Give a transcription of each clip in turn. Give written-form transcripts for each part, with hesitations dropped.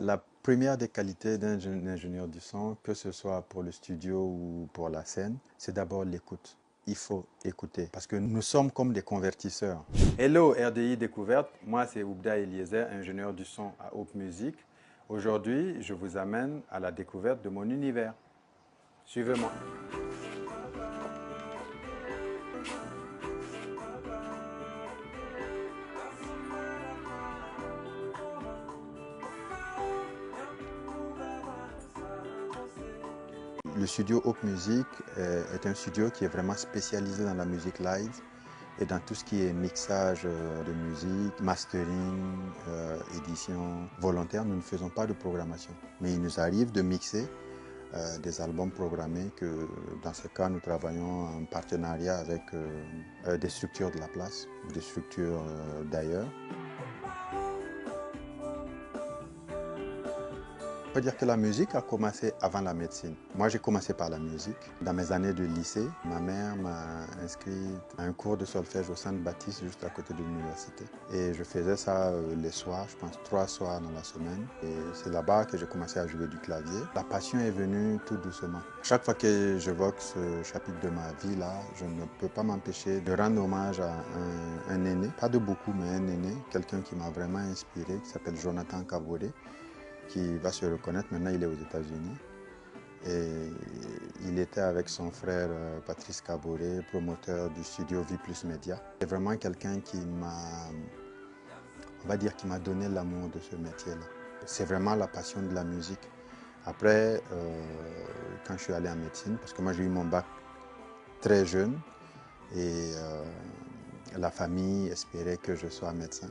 La première des qualités d'un ingénieur du son, que ce soit pour le studio ou pour la scène, c'est d'abord l'écoute. Il faut écouter parce que nous sommes comme des convertisseurs. Hello RDI Découverte, moi c'est Oubda Eliezer, ingénieur du son à Hope Music. Aujourd'hui, je vous amène à la découverte de mon univers. Suivez-moi. Le studio Hope Music est un studio qui est vraiment spécialisé dans la musique live et dans tout ce qui est mixage de musique, mastering, édition volontaire. Nous ne faisons pas de programmation, mais il nous arrive de mixer des albums programmés que dans ce cas nous travaillons en partenariat avec des structures de la place ou des structures d'ailleurs. On peut dire que la musique a commencé avant la médecine. Moi, j'ai commencé par la musique. Dans mes années de lycée, ma mère m'a inscrit à un cours de solfège au Sainte-Baptiste, juste à côté de l'université. Et je faisais ça les soirs, je pense 3 soirs dans la semaine. Et c'est là-bas que j'ai commencé à jouer du clavier. La passion est venue tout doucement. Chaque fois que j'évoque ce chapitre de ma vie là, je ne peux pas m'empêcher de rendre hommage à un aîné, pas de beaucoup, mais un aîné, quelqu'un qui m'a vraiment inspiré, qui s'appelle Jonathan Kaboré, qui va se reconnaître. Maintenant, il est aux États-Unis. Et il était avec son frère Patrice Kaboré, promoteur du studio V Plus Media. C'est vraiment quelqu'un qui m'a, on va dire, qui m'a donné l'amour de ce métier-là. C'est vraiment la passion de la musique. Après, quand je suis allé en médecine, parce que moi j'ai eu mon bac très jeune et la famille espérait que je sois médecin.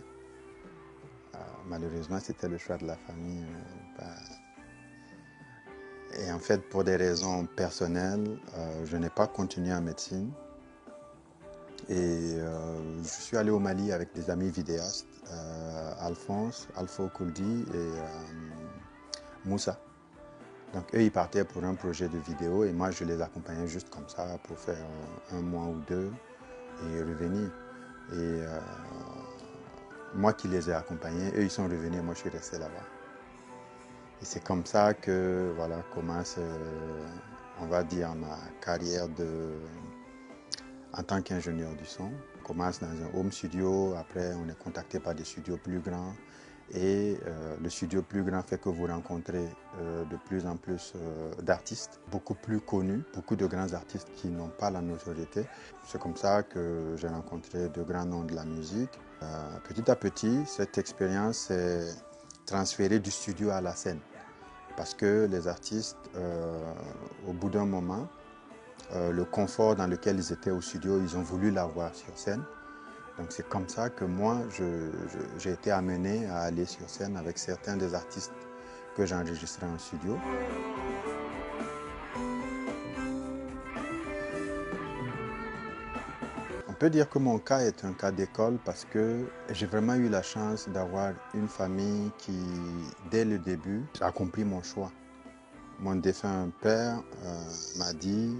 Malheureusement, c'était le choix de la famille. Et en fait, pour des raisons personnelles, je n'ai pas continué en médecine. Et je suis allé au Mali avec des amis vidéastes, Alphonse, Alpha Okuldi et Moussa. Donc eux, ils partaient pour un projet de vidéo et moi, je les accompagnais juste comme ça pour faire un mois ou deux et revenir. Et moi qui les ai accompagnés, eux, ils sont revenus et moi, je suis resté là-bas. Et c'est comme ça que voilà, commence, on va dire, ma carrière en tant qu'ingénieur du son. On commence dans un home studio, après on est contacté par des studios plus grands. Et le studio plus grand fait que vous rencontrez de plus en plus d'artistes, beaucoup plus connus, beaucoup de grands artistes qui n'ont pas la notoriété. C'est comme ça que j'ai rencontré de grands noms de la musique. Petit à petit, cette expérience s'est transférée du studio à la scène. Parce que les artistes, au bout d'un moment, le confort dans lequel ils étaient au studio, ils ont voulu l'avoir sur scène. Donc c'est comme ça que moi, j'ai été amené à aller sur scène avec certains des artistes que j'ai enregistrés en studio. On peut dire que mon cas est un cas d'école parce que j'ai vraiment eu la chance d'avoir une famille qui, dès le début, a compris mon choix. Mon défunt père m'a dit,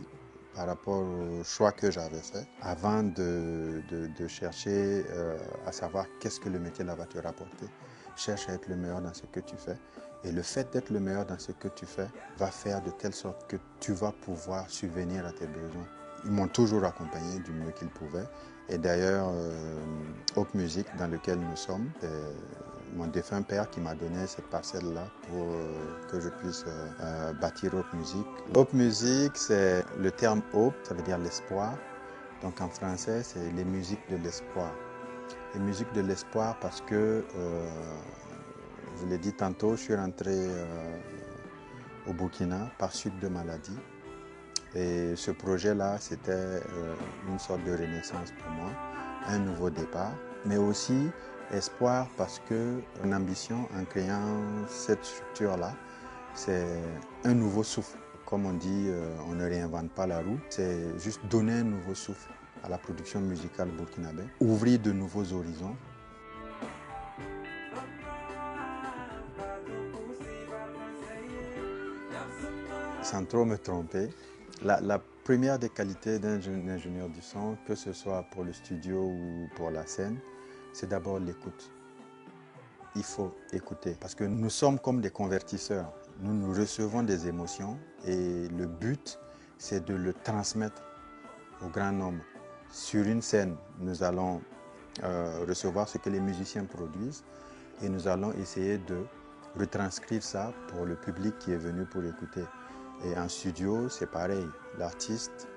par rapport au choix que j'avais fait, avant de chercher à savoir qu'est-ce que le métier là va te rapporter, cherche à être le meilleur dans ce que tu fais. Et le fait d'être le meilleur dans ce que tu fais va faire de telle sorte que tu vas pouvoir subvenir à tes besoins. Ils m'ont toujours accompagné du mieux qu'ils pouvaient. Et d'ailleurs, Hope Music, dans lequel nous sommes, c'est mon défunt père qui m'a donné cette parcelle-là pour que je puisse bâtir Hope Music. Hope Music, c'est le terme Hope, ça veut dire l'espoir. Donc en français, c'est les musiques de l'espoir. Les musiques de l'espoir parce que, je l'ai dit tantôt, je suis rentré au Burkina par suite de maladie. Et ce projet-là, c'était une sorte de renaissance pour moi, un nouveau départ, mais aussi espoir parce que mon ambition en créant cette structure-là, c'est un nouveau souffle. Comme on dit, on ne réinvente pas la roue, c'est juste donner un nouveau souffle à la production musicale burkinabé, ouvrir de nouveaux horizons. Sans trop me tromper, la première des qualités d'un ingénieur du son, que ce soit pour le studio ou pour la scène, c'est d'abord l'écoute. il faut écouter. Parce que nous sommes comme des convertisseurs. Nous recevons des émotions et le but, c'est de le transmettre au grand nombre. Sur une scène, nous allons recevoir ce que les musiciens produisent et nous allons essayer de retranscrire ça pour le public qui est venu pour écouter. Et en studio, c'est pareil. L'artiste,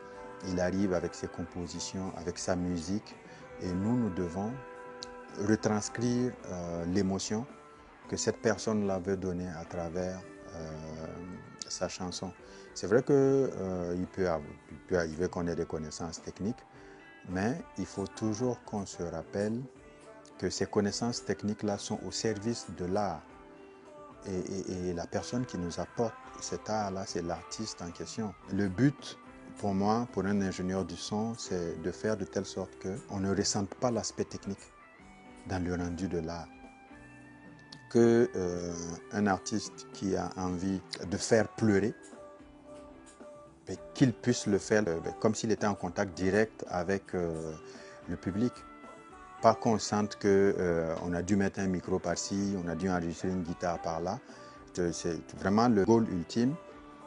il arrive avec ses compositions, avec sa musique et nous devons retranscrire l'émotion que cette personne-là veut donner à travers sa chanson. C'est vrai qu'il peut arriver qu'on ait des connaissances techniques, mais il faut toujours qu'on se rappelle que ces connaissances techniques-là sont au service de l'art. Et la personne qui nous apporte cet art-là, c'est l'artiste en question. Le but, pour moi, pour un ingénieur du son, c'est de faire de telle sorte qu'on ne ressente pas l'aspect technique dans le rendu de l'art. Qu'un artiste qui a envie de faire pleurer, qu'il puisse le faire comme s'il était en contact direct avec le public. Pas qu'on sente qu'on a dû mettre un micro par-ci, on a dû enregistrer une guitare par-là. C'est vraiment le goal ultime,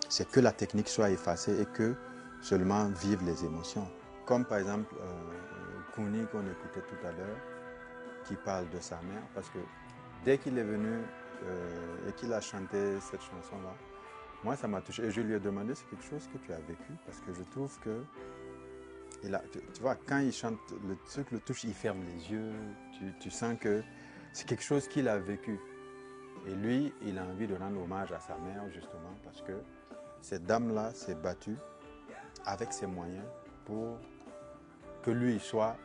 c'est que la technique soit effacée et que seulement vivent les émotions. Comme par exemple Kouny qu'on écoutait tout à l'heure, qui parle de sa mère, parce que dès qu'il est venu et qu'il a chanté cette chanson-là, moi ça m'a touché. Et je lui ai demandé, c'est quelque chose que tu as vécu, parce que je trouve que tu vois, quand il chante, le truc le touche, il ferme les yeux, tu sens que c'est quelque chose qu'il a vécu. Et lui, il a envie de rendre hommage à sa mère, justement, parce que cette dame-là s'est battue avec ses moyens pour que lui soit